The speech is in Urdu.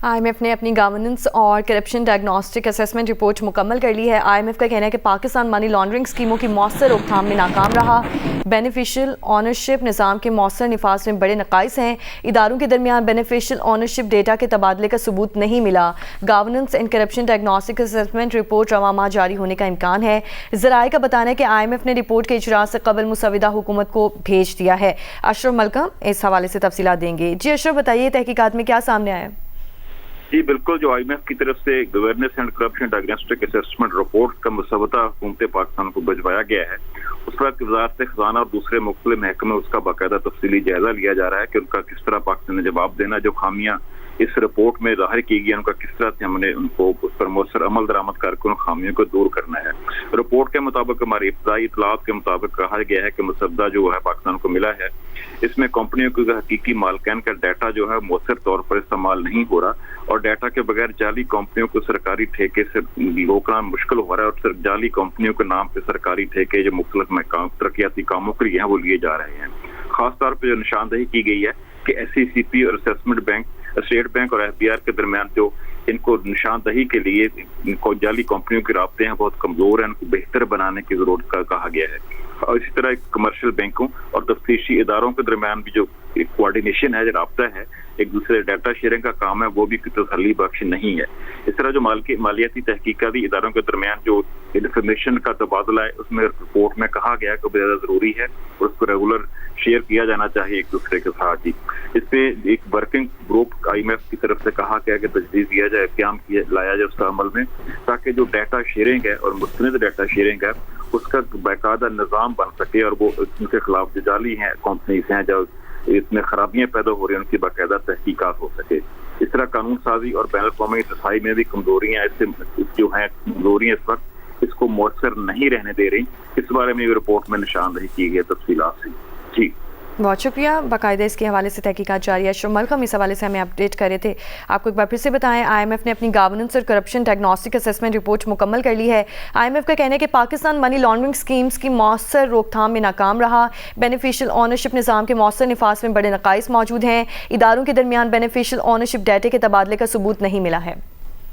IMF نے اپنی گورننس اور کرپشن ڈائگنوسٹک اسیسمنٹ رپورٹ مکمل کر لی ہے۔ IMF کا کہنا ہے کہ پاکستان منی لانڈرنگ اسکیموں کی مؤثر روک تھام میں ناکام رہا۔ بینیفیشل اونرشپ نظام کے مؤثر نفاذ میں بڑے نقائص ہیں۔ اداروں کے درمیان بینیفیشل اونرشپ ڈیٹا کے تبادلے کا ثبوت نہیں ملا۔ Governance and corruption diagnostic assessment report رواں ماہ جاری ہونے کا امکان ہے۔ ذرائع کا بتانا ہے کہ IMF نے رپورٹ کے اجراء سے قبل مسودہ حکومت کو بھیج دیا ہے۔ اشرف ملکم اس حوالے سے تفصیلات دیں گے۔ جی اشرف، بتائیے تحقیقات میں کیا سامنے آیا؟ جی بالکل، جو IMF کی طرف سے governance and corruption diagnostic assessment report کا مسودہ حکومت پاکستان کو بھجوایا گیا ہے، اس وقت وزارت خزانہ اور دوسرے مختلف محکمے اس کا باقاعدہ تفصیلی جائزہ لیا جا رہا ہے کہ ان کا کس طرح پاکستان نے جواب دینا، جو خامیاں اس رپورٹ میں ظاہر کی گئی ان کا کس طرح سے ہم نے ان کو اس پر مؤثر عمل درآمد کر کے ان خامیوں کو دور کرنا ہے۔ رپورٹ کے مطابق ہماری ابتدائی اطلاعات کے مطابق کہا گیا ہے کہ مسودہ جو ہے پاکستان کو ملا ہے، اس میں کمپنیوں کے حقیقی مالکان کا ڈیٹا جو ہے مؤثر طور پر استعمال نہیں ہو رہا، اور ڈیٹا کے بغیر جعلی کمپنیوں کو سرکاری ٹھیکے سے روکنا مشکل ہو رہا ہے، اور جعلی کمپنیوں کے نام پہ سرکاری ٹھیکے جو مختلف ترقیاتی کاموں کے لیے ہیں وہ لیے جا رہے ہیں۔ خاص طور پہ جو نشاندہی کی گئی ہے کہ SCCP اور اسیسمنٹ بینک، اسٹیٹ بینک اور FBR کے درمیان جو ان کو نشاندہی کے لیے ان کو جعلی کمپنیوں کے رابطے ہیں بہت کمزور ہیں، ان کو بہتر بنانے کی ضرورت کا کہا گیا ہے۔ اور اسی طرح کمرشل بینکوں اور تفتیشی اداروں کے درمیان بھی جو کوارڈینیشن ہے، جو رابطہ ہے، ایک دوسرے ڈیٹا شیئرنگ کا کام ہے، وہ بھی تسلی بخش نہیں ہے۔ اس طرح جو مالیاتی تحقیقاتی اداروں کے درمیان جو انفارمیشن کا تبادلہ ہے، اس میں رپورٹ میں کہا گیا کہ زیادہ ضروری ہے اور اس کو ریگولر شیئر کیا جانا چاہیے ایک دوسرے کے ساتھ ہی۔ اس پہ ایک ورکنگ گروپ IMF کی طرف سے کہا گیا کہ تجویز دیا جائے، قیام لایا جائے اس کا عمل میں، تاکہ جو ڈیٹا شیئرنگ ہے اور مستند ڈیٹا شیئرنگ ہے اس کا باقاعدہ نظام بن سکے، اور وہ ان کے خلاف جو جعلی ہیں کمپنیز ہیں جو اس میں خرابیاں پیدا ہو رہی ہیں ان کی باقاعدہ تحقیقات ہو سکے۔ اس طرح قانون سازی اور بین الاقوامی رسائی میں بھی کمزوریاں جو ہیں کمزوریاں اس وقت اس کو مؤثر نہیں رہنے دے رہی۔ اس بارے میں رپورٹ میں نشاندہی کی گئی تفصیلات سے۔ جی بہت شکریہ، باقاعدہ اس کے حوالے سے تحقیقات جاری ہے۔ اشرف ملکم اس حوالے سے ہمیں اپڈیٹ کر رہے تھے۔ آپ کو ایک بار پھر سے بتائیں، IMF نے اپنی گورننس اور کرپشن ڈائگنوسٹک اسیسمنٹ رپورٹ مکمل کر لی ہے۔ IMF کا کہنا ہے کہ پاکستان منی لانڈرنگ اسکیمز کی مؤثر روک تھام میں ناکام رہا۔ بینیفیشل اونرشپ نظام کے مؤثر نفاذ میں بڑے نقائص موجود ہیں۔ اداروں کے درمیان بینیفیشل اونرشپ ڈیٹا کے تبادلے کا ثبوت نہیں ملا ہے۔